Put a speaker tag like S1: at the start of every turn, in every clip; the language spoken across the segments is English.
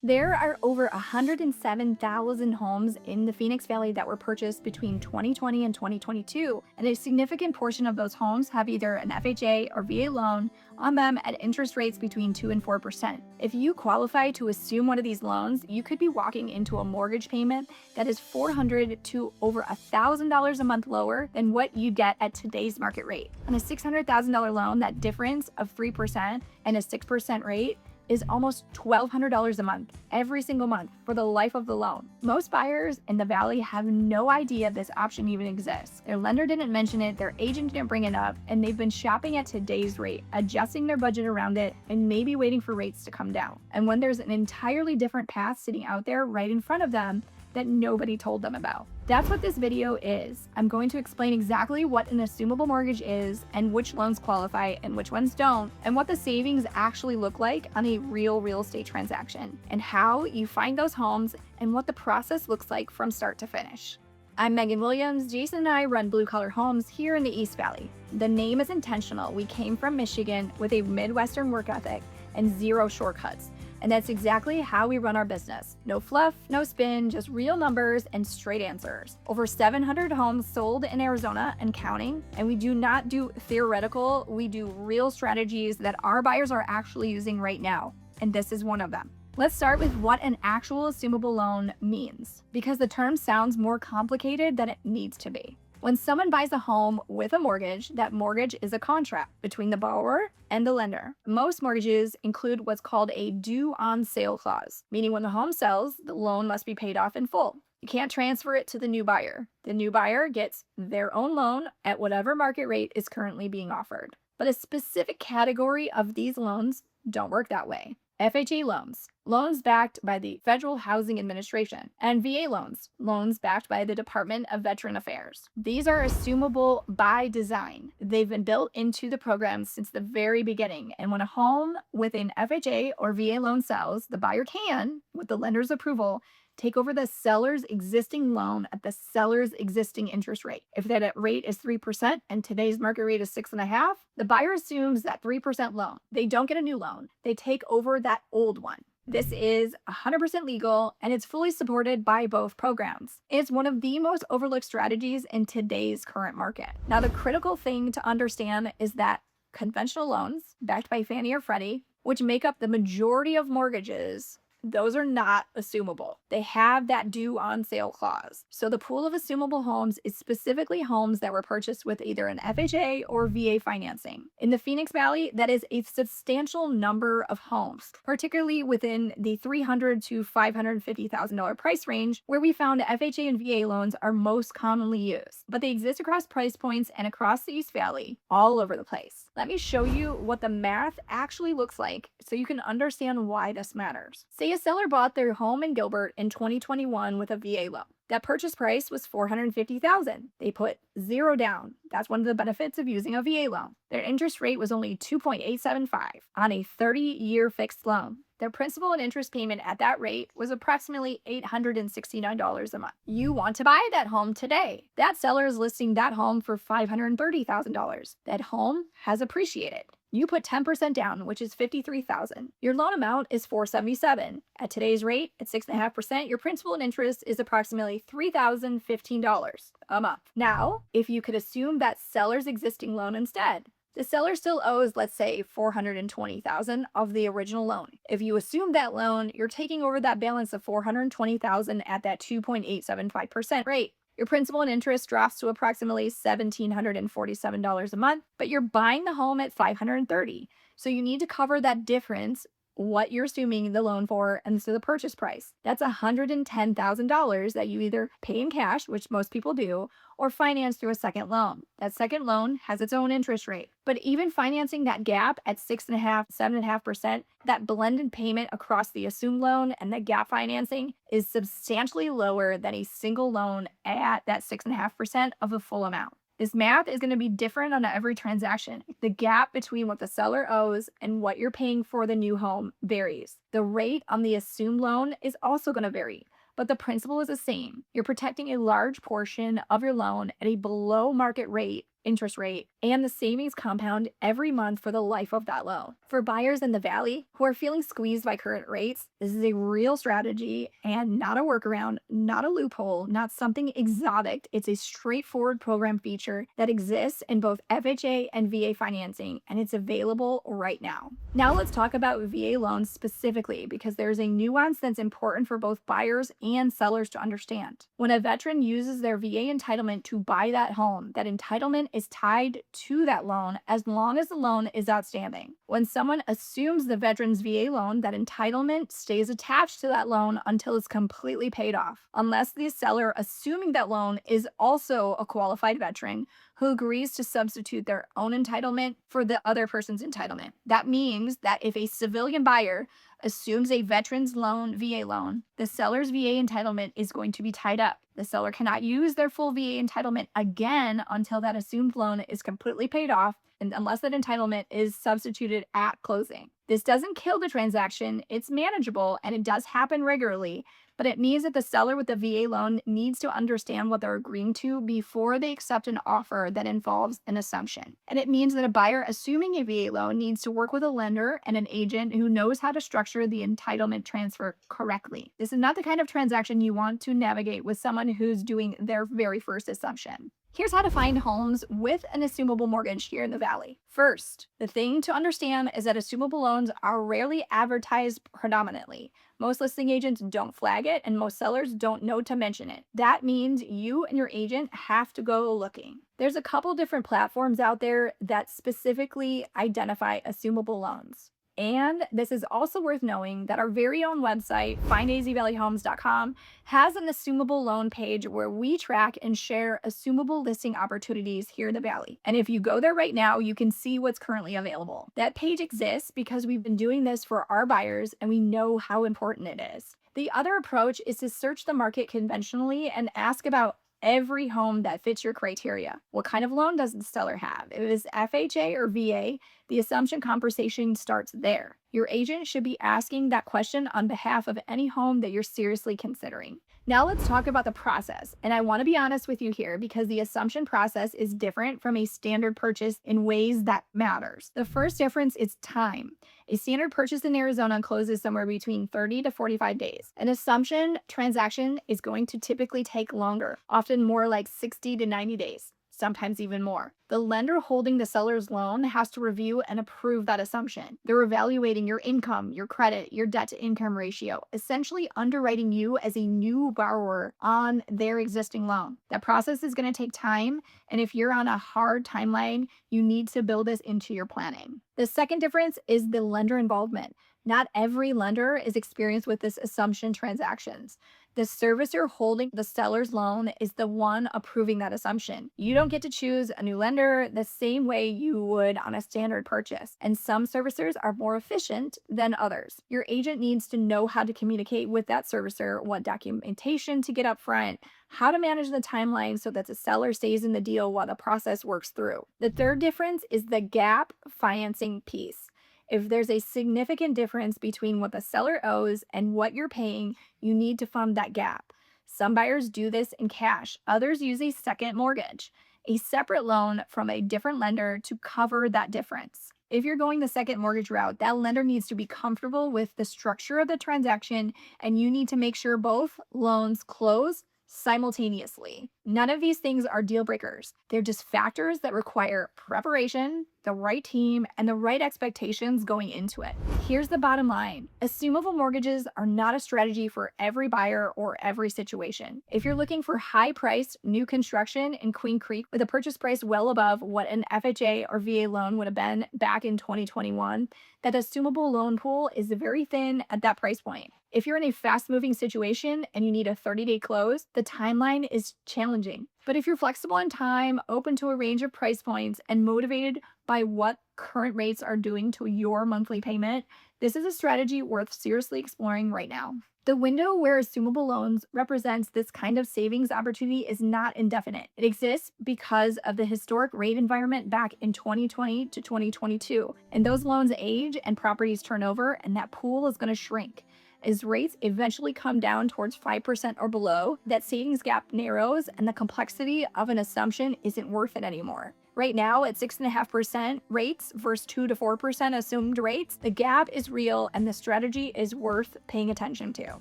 S1: There are over 107,000 homes in the Phoenix Valley that were purchased between 2020 and 2022, and a significant portion of those homes have either an FHA or VA loan on them at interest rates between 2 and 4%. If you qualify to assume one of these loans, you could be walking into a mortgage payment that is $400 to over $1,000 a month lower than what you get at today's market rate. On a $600,000 loan, that difference of 3% and a 6% rate is almost $1,200 a month, every single month, for the life of the loan. Most buyers in the Valley have no idea this option even exists. Their lender didn't mention it, their agent didn't bring it up, and they've been shopping at today's rate, adjusting their budget around it, and maybe waiting for rates to come down. And when there's an entirely different path sitting out there right in front of them, that nobody told them about. That's what this video is. I'm going to explain exactly what an assumable mortgage is and which loans qualify and which ones don't, and what the savings actually look like on a real estate transaction, and how you find those homes and what the process looks like from start to finish. I'm Megan Williams. Jason and I run Blue Collar Homes here in the East Valley. The name is intentional. We came from Michigan with a Midwestern work ethic and zero shortcuts. And that's exactly how we run our business. No fluff, no spin, just real numbers and straight answers. Over 700 homes sold in Arizona and counting. And we do not do theoretical, we do real strategies that our buyers are actually using right now. And this is one of them. Let's start with what an actual assumable loan means, because the term sounds more complicated than it needs to be. When someone buys a home with a mortgage, that mortgage is a contract between the borrower and the lender. Most mortgages include what's called a due on sale clause, meaning when the home sells, the loan must be paid off in full. You can't transfer it to the new buyer. The new buyer gets their own loan at whatever market rate is currently being offered. But a specific category of these loans don't work that way. FHA loans, loans backed by the Federal Housing Administration, and VA loans, loans backed by the Department of Veteran Affairs. These are assumable by design. They've been built into the program since the very beginning, and when a home with an FHA or VA loan sells, the buyer can, with the lender's approval, take over the seller's existing loan at the seller's existing interest rate. If that rate is 3% and today's market rate is 6.5%, the buyer assumes that 3% loan. They don't get a new loan. They take over that old one. This is 100% legal and it's fully supported by both programs. It's one of the most overlooked strategies in today's current market. Now, the critical thing to understand is that conventional loans backed by Fannie or Freddie, which make up the majority of mortgages, those are not assumable. They have that due on sale clause. So the pool of assumable homes is specifically homes that were purchased with either an FHA or VA financing. In the Phoenix Valley, that is a substantial number of homes, particularly within the $300,000 to $550,000 price range, where we found FHA and VA loans are most commonly used. But they exist across price points and across the East Valley, all over the place. Let me show you what the math actually looks like so you can understand why this matters. Say a seller bought their home in Gilbert in 2021 with a VA loan. That purchase price was $450,000. They put zero down. That's one of the benefits of using a VA loan. Their interest rate was only 2.875 on a 30-year fixed loan. Their principal and interest payment at that rate was approximately $869 a month. You want to buy that home today. That seller is listing that home for $530,000. That home has appreciated. You put 10% down, which is $53,000. Your loan amount is $477. At today's rate, at 6.5%, your principal and interest is approximately $3,015 a month. Now, if you could assume that seller's existing loan instead, the seller still owes, let's say, $420,000 of the original loan. If you assume that loan, you're taking over that balance of $420,000 at that 2.875% rate. Your principal and interest drops to approximately $1,747 a month, but you're buying the home at $530. So you need to cover that difference, what you're assuming the loan for, and so the purchase price. That's $110,000 that you either pay in cash, which most people do, or finance through a second loan. That second loan has its own interest rate. But even financing that gap at 6.5%, 7.5%, that blended payment across the assumed loan and the gap financing is substantially lower than a single loan at that 6.5% of the full amount. This math is going to be different on every transaction. The gap between what the seller owes and what you're paying for the new home varies. The rate on the assumed loan is also going to vary, but the principle is the same. You're protecting a large portion of your loan at a below market rate interest rate, and the savings compound every month for the life of that loan. For buyers in the Valley who are feeling squeezed by current rates, this is a real strategy and not a workaround, not a loophole, not something exotic. It's a straightforward program feature that exists in both FHA and VA financing, and it's available right now. Now let's talk about VA loans specifically because there's a nuance that's important for both buyers and sellers to understand. When a veteran uses their VA entitlement to buy that home, that entitlement is tied to that loan as long as the loan is outstanding. When someone assumes the veteran's VA loan, that entitlement stays attached to that loan until it's completely paid off, unless the seller assuming that loan is also a qualified veteran who agrees to substitute their own entitlement for the other person's entitlement. That means that if a civilian buyer assumes a veteran's loan, VA loan, the seller's VA entitlement is going to be tied up. The seller cannot use their full VA entitlement again until that assumed loan is completely paid off and unless that entitlement is substituted at closing. This doesn't kill the transaction, it's manageable and it does happen regularly, but it means that the seller with the VA loan needs to understand what they're agreeing to before they accept an offer that involves an assumption. And it means that a buyer assuming a VA loan needs to work with a lender and an agent who knows how to structure the entitlement transfer correctly. This is not the kind of transaction you want to navigate with someone who's doing their very first assumption. Here's how to find homes with an assumable mortgage here in the Valley. First, the thing to understand is that assumable loans are rarely advertised predominantly. Most listing agents don't flag it, and most sellers don't know to mention it. That means you and your agent have to go looking. There's a couple different platforms out there that specifically identify assumable loans. And this is also worth knowing that our very own website, findazvalleyhomes.com, has an assumable loan page where we track and share assumable listing opportunities here in the Valley. And if you go there right now, you can see what's currently available. That page exists because we've been doing this for our buyers and we know how important it is. The other approach is to search the market conventionally and ask about every home that fits your criteria. What kind of loan does the seller have? If it is FHA or VA, the assumption conversation starts there. Your agent should be asking that question on behalf of any home that you're seriously considering. Now let's talk about the process. And I want to be honest with you here because the assumption process is different from a standard purchase in ways that matters. The first difference is time. A standard purchase in Arizona closes somewhere between 30 to 45 days. An assumption transaction is going to typically take longer, often more like 60 to 90 days. Sometimes even more. The lender holding the seller's loan has to review and approve that assumption. They're evaluating your income, your credit, your debt to income ratio, essentially underwriting you as a new borrower on their existing loan. That process is going to take time, and if you're on a hard timeline, you need to build this into your planning. The second difference is the lender involvement. Not every lender is experienced with this assumption transactions. The servicer holding the seller's loan is the one approving that assumption. You don't get to choose a new lender the same way you would on a standard purchase, and some servicers are more efficient than others. Your agent needs to know how to communicate with that servicer, what documentation to get up front, how to manage the timeline so that the seller stays in the deal while the process works through. The third difference is the gap financing piece. If there's a significant difference between what the seller owes and what you're paying, you need to fund that gap. Some buyers do this in cash, others use a second mortgage, a separate loan from a different lender to cover that difference. If you're going the second mortgage route, that lender needs to be comfortable with the structure of the transaction, and you need to make sure both loans close simultaneously. None of these things are deal breakers. They're just factors that require preparation, the right team, and the right expectations going into it. Here's the bottom line. Assumable mortgages are not a strategy for every buyer or every situation. If you're looking for high-priced new construction in Queen Creek with a purchase price well above what an FHA or VA loan would have been back in 2021, that assumable loan pool is very thin at that price point. If you're in a fast-moving situation and you need a 30-day close, the timeline is challenging. But if you're flexible in time, open to a range of price points, and motivated by what current rates are doing to your monthly payment, this is a strategy worth seriously exploring right now. The window where assumable loans represents this kind of savings opportunity is not indefinite. It exists because of the historic rate environment back in 2020 to 2022. And those loans age and properties turn over, and that pool is going to shrink. As rates eventually come down towards 5% or below, that savings gap narrows and the complexity of an assumption isn't worth it anymore. Right now, at 6.5% rates versus 2 to 4% assumed rates, the gap is real and the strategy is worth paying attention to.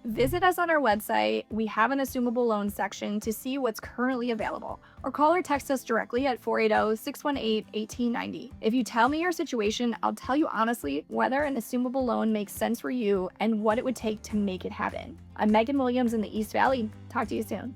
S1: Visit us on our website. We have an assumable loan section to see what's currently available, or call or text us directly at 480-618-1890. If you tell me your situation, I'll tell you honestly whether an assumable loan makes sense for you and what it would take to make it happen. I'm Megan Williams in the East Valley. Talk to you soon.